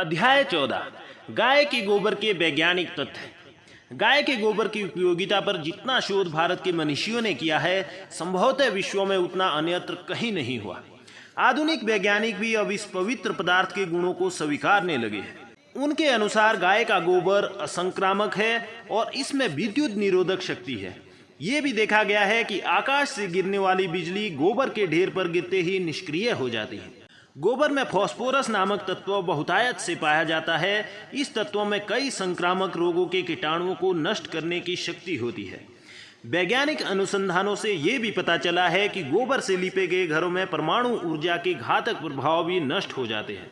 अध्याय 14 गाय के गोबर के वैज्ञानिक तथ्य। गाय के गोबर की उपयोगिता पर जितना शोध भारत के मनीषियों ने किया है, संभवतः विश्व में उतना अन्यत्र कहीं नहीं हुआ। आधुनिक वैज्ञानिक भी अब इस पवित्र पदार्थ के गुणों को स्वीकारने लगे हैं। उनके अनुसार गाय का गोबर असंक्रामक है और इसमें विद्युत निरोधक शक्ति है। ये भी देखा गया है कि आकाश से गिरने वाली बिजली गोबर के ढेर पर गिरते ही निष्क्रिय हो जाती है। गोबर में फास्फोरस नामक तत्व बहुतायत से पाया जाता है। इस तत्व में कई संक्रामक रोगों के कीटाणुओं को नष्ट करने की शक्ति होती है। वैज्ञानिक अनुसंधानों से ये भी पता चला है कि गोबर से लिपे गए घरों में परमाणु ऊर्जा के घातक प्रभाव भी नष्ट हो जाते हैं।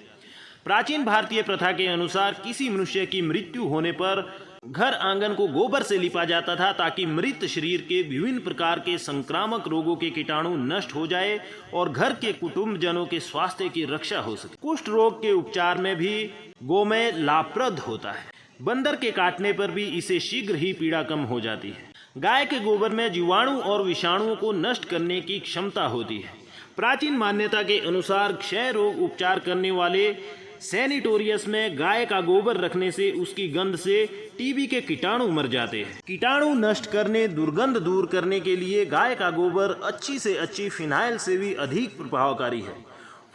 प्राचीन भारतीय प्रथा के अनुसार किसी मनुष्य की मृत्यु होने पर घर आंगन को गोबर से लिपा जाता था ताकि मृत शरीर के विभिन्न प्रकार के संक्रामक रोगों के कीटाणु नष्ट हो जाए और घर के कुटुंबजनों के स्वास्थ्य की रक्षा हो सके। कुष्ठ रोग के उपचार में भी गोमय लाभप्रद होता है। बंदर के काटने पर भी इसे शीघ्र ही पीड़ा कम हो जाती है। गाय के गोबर में जीवाणु और विषाणुओं को नष्ट करने की क्षमता होती है। प्राचीन मान्यता के अनुसार क्षय रोग उपचार करने वाले सैनिटोरियस में गाय का गोबर रखने से उसकी गंध से टीबी के कीटाणु मर जाते हैं। कीटाणु नष्ट करने, दुर्गंध दूर करने के लिए गाय का गोबर अच्छी से अच्छी फिनाइल से भी अधिक प्रभावकारी है।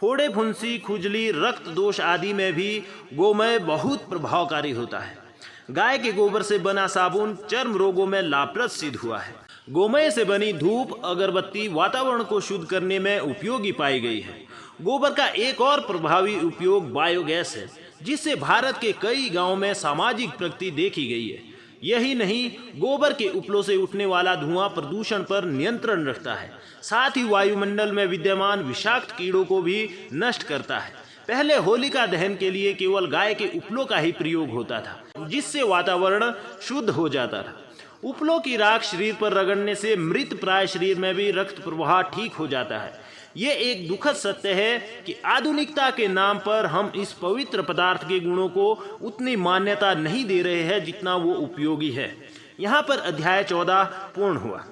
फोड़े, फुंसी, खुजली, रक्त दोष आदि में भी गोमय बहुत प्रभावकारी होता है। गाय के गोबर से बना साबुन चर्म रोगों में लाभप्रद सिद्ध हुआ है। गोमय से बनी धूप, अगरबत्ती वातावरण को शुद्ध करने में उपयोगी पाई गई है। गोबर का एक और प्रभावी उपयोग बायोगैस है, जिससे भारत के कई गांवों में सामाजिक प्रगति देखी गई है। यही नहीं, गोबर के उपलों से उठने वाला धुआं प्रदूषण पर नियंत्रण रखता है, साथ ही वायुमंडल में विद्यमान विषाक्त कीड़ों को भी नष्ट करता है। पहले होलिका दहन के लिए केवल गाय के उपलों का ही प्रयोग होता था, जिससे वातावरण शुद्ध हो जाता था। उपलों की राख शरीर पर रगड़ने से मृत प्राय शरीर में भी रक्त प्रवाह ठीक हो जाता है। ये एक दुखद सत्य है कि आधुनिकता के नाम पर हम इस पवित्र पदार्थ के गुणों को उतनी मान्यता नहीं दे रहे हैं जितना वो उपयोगी है। यहाँ पर अध्याय 14 पूर्ण हुआ।